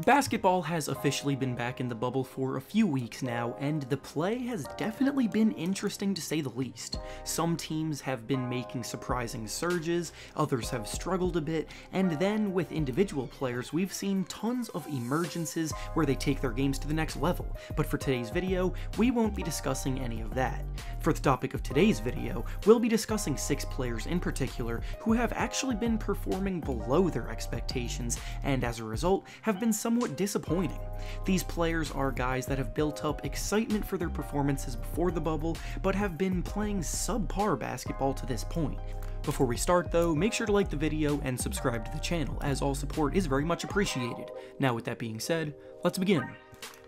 Basketball has officially been back in the bubble for a few weeks now, and the play has definitely been interesting to say the least. Some teams have been making surprising surges, others have struggled a bit, and then with individual players we've seen tons of emergences where they take their games to the next level, but for today's video, we won't be discussing any of that. For the topic of today's video, we'll be discussing 6 players in particular who have actually been performing below their expectations, and as a result, have been somewhat disappointing. These players are guys that have built up excitement for their performances before the bubble, but have been playing subpar basketball to this point. Before we start though, make sure to like the video and subscribe to the channel, as all support is very much appreciated. Now with that being said, let's begin.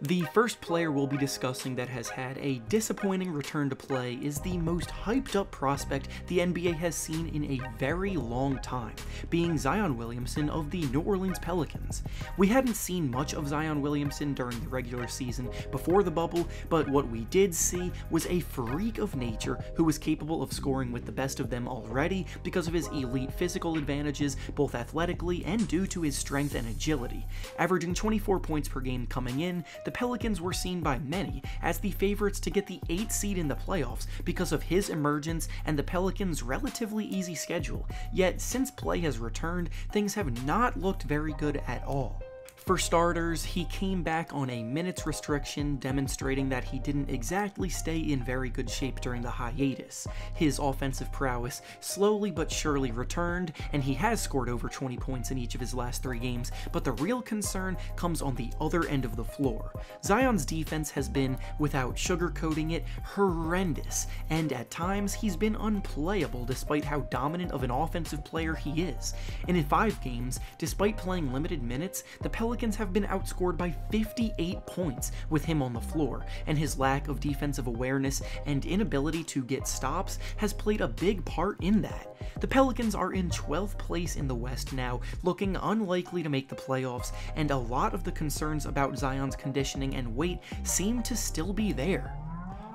The first player we'll be discussing that has had a disappointing return to play is the most hyped up prospect the NBA has seen in a very long time, being Zion Williamson of the New Orleans Pelicans. We hadn't seen much of Zion Williamson during the regular season before the bubble, but what we did see was a freak of nature who was capable of scoring with the best of them already because of his elite physical advantages, both athletically and due to his strength and agility. Averaging 24 points per game coming in, the Pelicans were seen by many as the favorites to get the 8th seed in the playoffs because of his emergence and the Pelicans' relatively easy schedule. Yet, since play has returned, things have not looked very good at all. For starters, he came back on a minutes restriction, demonstrating that he didn't exactly stay in very good shape during the hiatus. His offensive prowess slowly but surely returned, and he has scored over 20 points in each of his last 3 games, but the real concern comes on the other end of the floor. Zion's defense has been, without sugarcoating it, horrendous, and at times he's been unplayable despite how dominant of an offensive player he is. And in 5 games, despite playing limited minutes, the Pelicans have been outscored by 58 points with him on the floor, and his lack of defensive awareness and inability to get stops has played a big part in that. The Pelicans are in 12th place in the West now, looking unlikely to make the playoffs, and a lot of the concerns about Zion's conditioning and weight seem to still be there.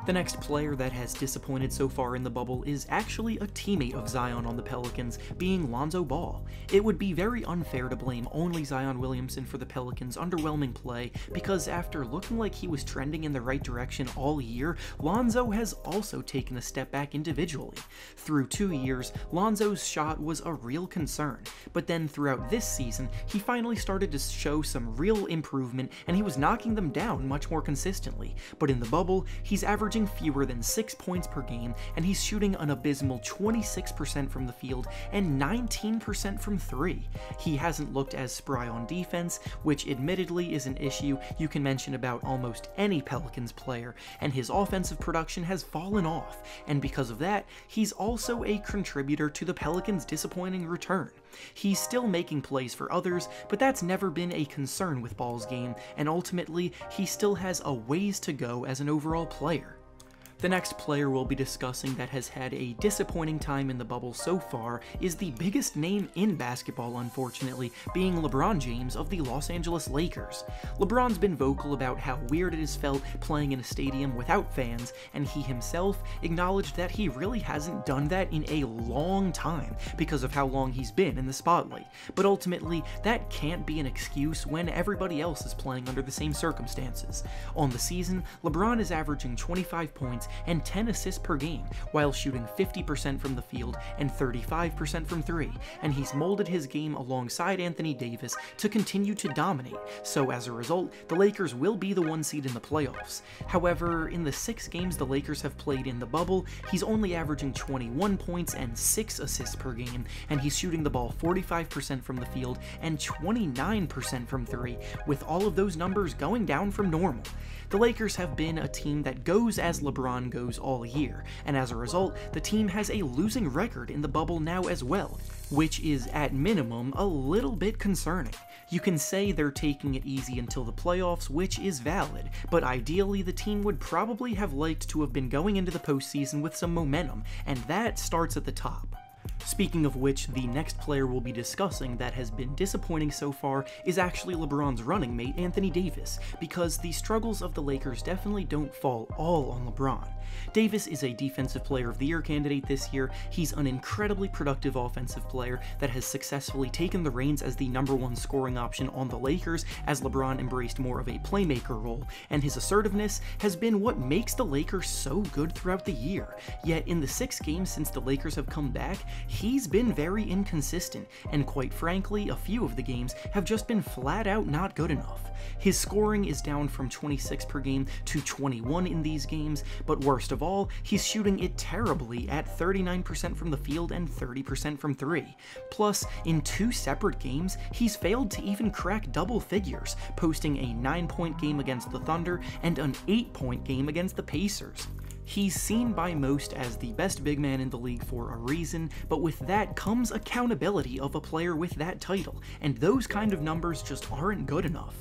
The next player that has disappointed so far in the bubble is actually a teammate of Zion on the Pelicans, being Lonzo Ball. It would be very unfair to blame only Zion Williamson for the Pelicans' underwhelming play, because after looking like he was trending in the right direction all year, Lonzo has also taken a step back individually. Through 2 years, Lonzo's shot was a real concern, but then throughout this season, he finally started to show some real improvement, and he was knocking them down much more consistently. But in the bubble, he's averaging fewer than 6 points per game, and he's shooting an abysmal 26% from the field and 19% from 3. He hasn't looked as spry on defense, which admittedly is an issue you can mention about almost any Pelicans player, and his offensive production has fallen off, and because of that, he's also a contributor to the Pelicans' disappointing return. He's still making plays for others, but that's never been a concern with Ball's game, and ultimately, he still has a ways to go as an overall player. The next player we'll be discussing that has had a disappointing time in the bubble so far is the biggest name in basketball, unfortunately, being LeBron James of the Los Angeles Lakers. LeBron's been vocal about how weird it has felt playing in a stadium without fans, and he himself acknowledged that he really hasn't done that in a long time because of how long he's been in the spotlight. But ultimately, that can't be an excuse when everybody else is playing under the same circumstances. On the season, LeBron is averaging 25 points and 10 assists per game, while shooting 50% from the field and 35% from 3, and he's molded his game alongside Anthony Davis to continue to dominate, so as a result, the Lakers will be the 1 seed in the playoffs. However, in the 6 games the Lakers have played in the bubble, he's only averaging 21 points and 6 assists per game, and he's shooting the ball 45% from the field and 29% from 3, with all of those numbers going down from normal. The Lakers have been a team that goes as LeBron goes all year, and as a result, the team has a losing record in the bubble now as well, which is at minimum a little bit concerning. You can say they're taking it easy until the playoffs, which is valid, but ideally the team would probably have liked to have been going into the postseason with some momentum, and that starts at the top. Speaking of which, the next player we'll be discussing that has been disappointing so far is actually LeBron's running mate, Anthony Davis, because the struggles of the Lakers definitely don't fall all on LeBron. Davis is a Defensive Player of the Year candidate this year. He's an incredibly productive offensive player that has successfully taken the reins as the #1 scoring option on the Lakers as LeBron embraced more of a playmaker role, and his assertiveness has been what makes the Lakers so good throughout the year. Yet in the 6 games since the Lakers have come back, he's been very inconsistent, and quite frankly, a few of the games have just been flat out not good enough. His scoring is down from 26 per game to 21 in these games, but worst of all, he's shooting it terribly at 39% from the field and 30% from 3. Plus, in 2 separate games, he's failed to even crack double figures, posting a 9-point game against the Thunder and an 8-point game against the Pacers. He's seen by most as the best big man in the league for a reason, but with that comes accountability of a player with that title, and those kind of numbers just aren't good enough.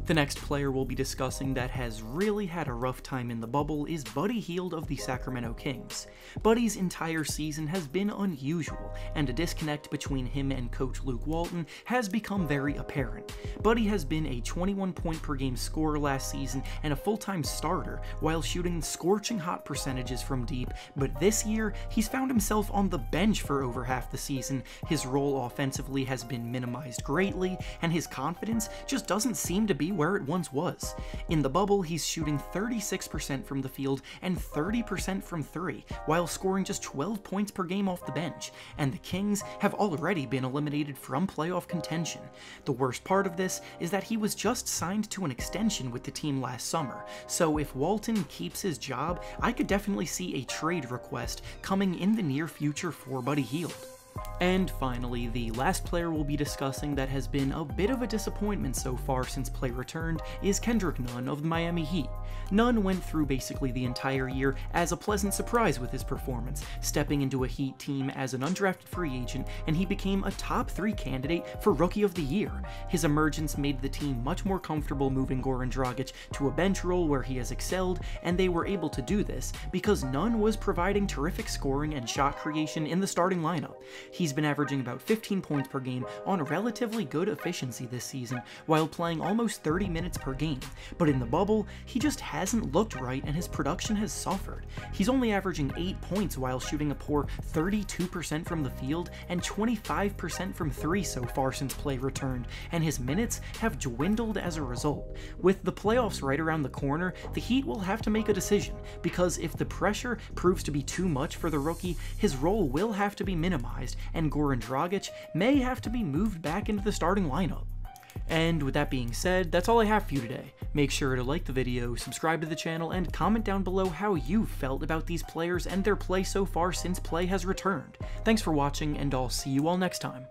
The next player we'll be discussing that has really had a rough time in the bubble is Buddy Hield of the Sacramento Kings. Buddy's entire season has been unusual, and a disconnect between him and coach Luke Walton has become very apparent. Buddy has been a 21-point-per-game scorer last season and a full-time starter while shooting scorching hot percentages from deep, but this year he's found himself on the bench for over half the season. His role offensively has been minimized greatly, and his confidence just doesn't seem to be where it once was. In the bubble, he's shooting 36% from the field and 30% from 3, while scoring just 12 points per game off the bench, and the Kings have already been eliminated from playoff contention. The worst part of this is that he was just signed to an extension with the team last summer, so if Walton keeps his job, I could definitely see a trade request coming in the near future for Buddy Hield. And finally, the last player we'll be discussing that has been a bit of a disappointment so far since play returned is Kendrick Nunn of the Miami Heat. Nunn went through basically the entire year as a pleasant surprise with his performance, stepping into a Heat team as an undrafted free agent, and he became a top 3 candidate for Rookie of the Year. His emergence made the team much more comfortable moving Goran Dragic to a bench role where he has excelled, and they were able to do this because Nunn was providing terrific scoring and shot creation in the starting lineup. He's been averaging about 15 points per game on relatively good efficiency this season, while playing almost 30 minutes per game, but in the bubble, he just hasn't looked right and his production has suffered. He's only averaging 8 points while shooting a poor 32% from the field and 25% from 3 so far since play returned, and his minutes have dwindled as a result. With the playoffs right around the corner, the Heat will have to make a decision, because if the pressure proves to be too much for the rookie, his role will have to be minimized, and Goran Dragic may have to be moved back into the starting lineup. And with that being said, that's all I have for you today. Make sure to like the video, subscribe to the channel, and comment down below how you felt about these players and their play so far since play has returned. Thanks for watching, and I'll see you all next time.